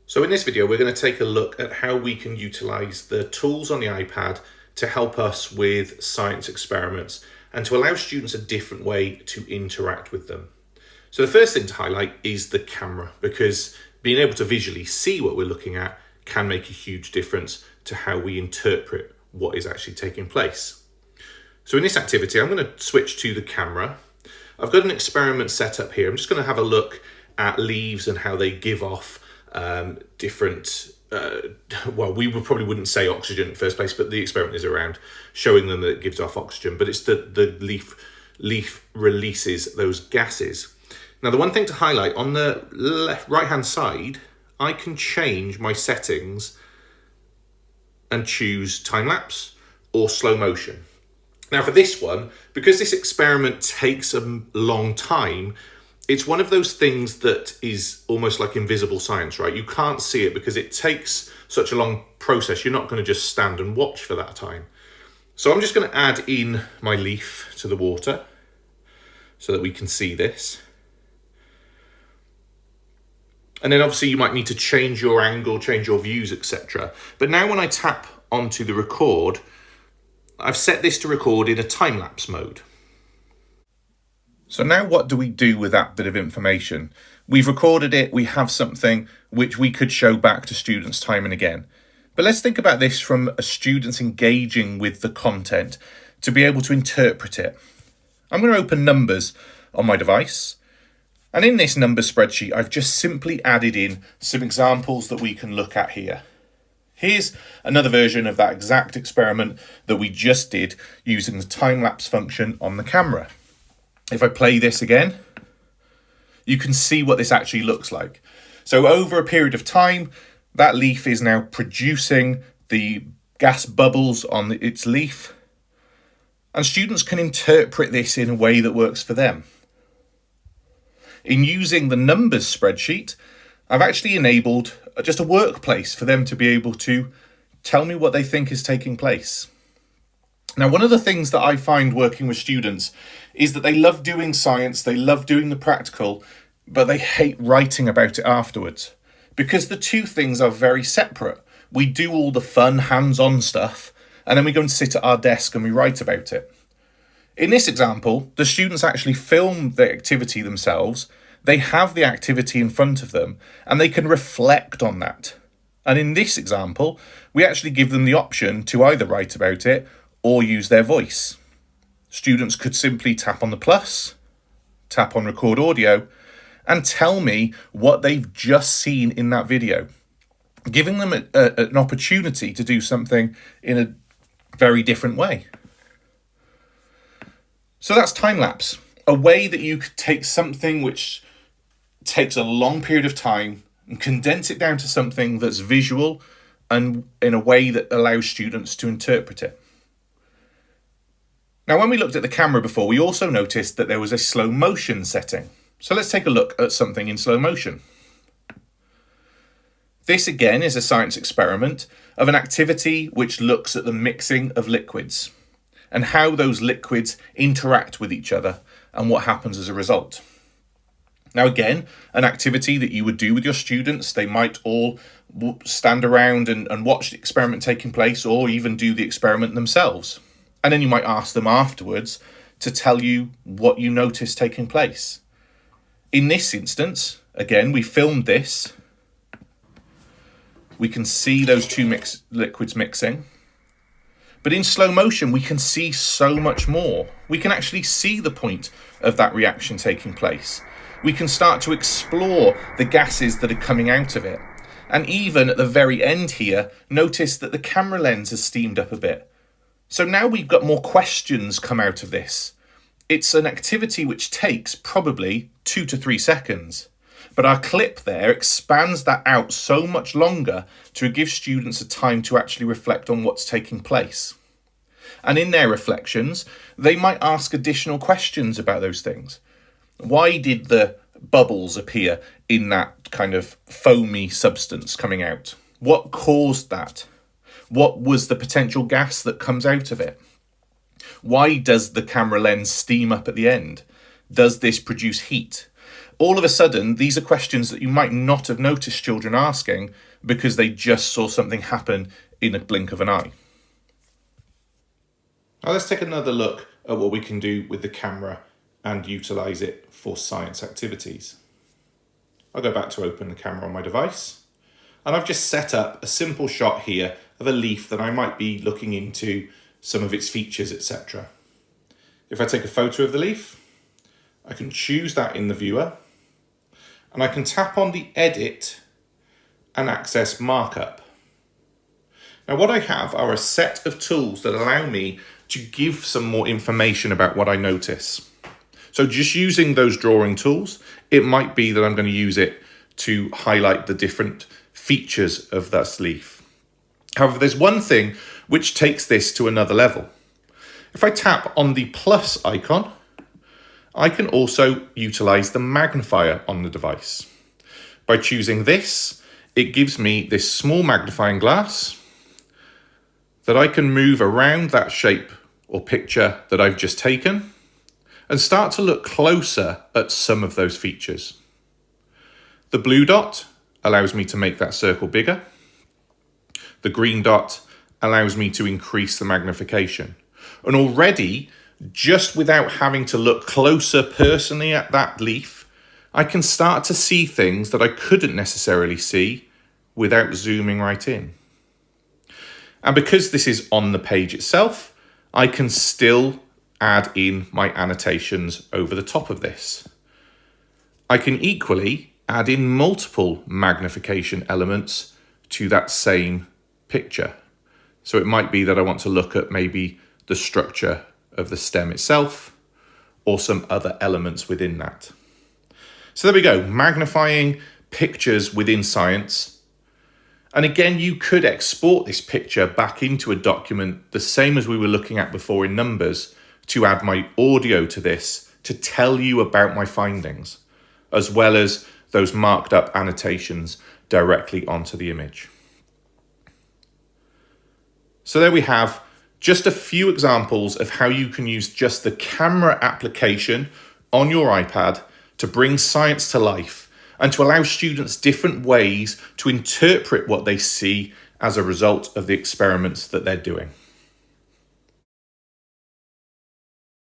So in this video, we're going to take a look at how we can utilize the tools on the iPad to help us with science experiments and to allow students a different way to interact with them. So the first thing to highlight is the camera, because being able to visually see what we're looking at can make a huge difference to how we interpret what is actually taking place. So in this activity, I'm going to switch to the camera. I've got an experiment set up here. I'm just going to have a look at leaves and how they give off different, well, we probably wouldn't say oxygen in the first place, but the experiment is around showing them that it gives off oxygen, but it's the leaf releases those gases. Now, the one thing to highlight, on the right-hand side, I can change my settings and choose time-lapse or slow motion. Now, for this one, because this experiment takes a long time, it's one of those things that is almost like invisible science, right? You can't see it because it takes such a long process. You're not going to just stand and watch for that time. So I'm just going to add in my leaf to the water so that we can see this. And then obviously you might need to change your angle, change your views, etc. But now when I tap onto the record, I've set this to record in a time-lapse mode. So now what do we do with that bit of information? We've recorded it, we have something which we could show back to students time and again. But let's think about this from a student's engaging with the content to be able to interpret it. I'm going to open Numbers on my device. And in this numbers spreadsheet, I've just simply added in some examples that we can look at here. Here's another version of that exact experiment that we just did using the time-lapse function on the camera. If I play this again, you can see what this actually looks like. So over a period of time, that leaf is now producing the gas bubbles on its leaf, and students can interpret this in a way that works for them. In using the numbers spreadsheet, I've actually enabled just a workplace for them to be able to tell me what they think is taking place. Now, one of the things that I find working with students is that they love doing science, they love doing the practical, but they hate writing about it afterwards, because the two things are very separate. We do all the fun, hands-on stuff, and then we go and sit at our desk and we write about it. In this example, the students actually film the activity themselves, they have the activity in front of them, and they can reflect on that. And in this example, we actually give them the option to either write about it or use their voice. Students could simply tap on the plus, tap on record audio, and tell me what they've just seen in that video, giving them an opportunity to do something in a very different way. So that's time-lapse, a way that you could take something which takes a long period of time and condense it down to something that's visual and in a way that allows students to interpret it. Now, when we looked at the camera before, we also noticed that there was a slow motion setting. So let's take a look at something in slow motion. This again is a science experiment of an activity which looks at the mixing of liquids and how those liquids interact with each other and what happens as a result. Now again, an activity that you would do with your students. They might all stand around and watch the experiment taking place, or even do the experiment themselves. And then you might ask them afterwards to tell you what you noticed taking place. In this instance, again, we filmed this. We can see those two liquids mixing. But in slow motion, we can see so much more. We can actually see the point of that reaction taking place. We can start to explore the gases that are coming out of it. And even at the very end here, notice that the camera lens has steamed up a bit. So now we've got more questions come out of this. It's an activity which takes probably 2 to 3 seconds. But our clip there expands that out so much longer to give students a time to actually reflect on what's taking place. And in their reflections, they might ask additional questions about those things. Why did the bubbles appear in that kind of foamy substance coming out? What caused that? What was the potential gas that comes out of it? Why does the camera lens steam up at the end? Does this produce heat? all of a sudden, these are questions that you might not have noticed children asking because they just saw something happen in a blink of an eye. Now let's take another look at what we can do with the camera and utilise it for science activities. I'll go back to open the camera on my device, and I've just set up a simple shot here of a leaf that I might be looking into some of its features, etc. If I take a photo of the leaf, I can choose that in the viewer, and I can tap on the edit and access Markup. Now what I have are a set of tools that allow me to give some more information about what I notice. So just using those drawing tools, it might be that I'm going to use it to highlight the different features of this leaf. However, there's one thing which takes this to another level. If I tap on the plus icon, I can also utilize the magnifier on the device. By choosing this, it gives me this small magnifying glass that I can move around that shape or picture that I've just taken and start to look closer at some of those features. The blue dot allows me to make that circle bigger. The green dot allows me to increase the magnification. And already, just without having to look closer personally at that leaf, I can start to see things that I couldn't necessarily see without zooming right in. And because this is on the page itself, I can still add in my annotations over the top of this. I can equally add in multiple magnification elements to that same picture. So it might be that I want to look at maybe the structure of the stem itself or some other elements within that. So there we go, magnifying pictures within science. And again, you could export this picture back into a document, the same as we were looking at before in Numbers, to add my audio to this to tell you about my findings, as well as those marked up annotations directly onto the image. So there we have just a few examples of how you can use just the camera application on your iPad to bring science to life and to allow students different ways to interpret what they see as a result of the experiments that they're doing.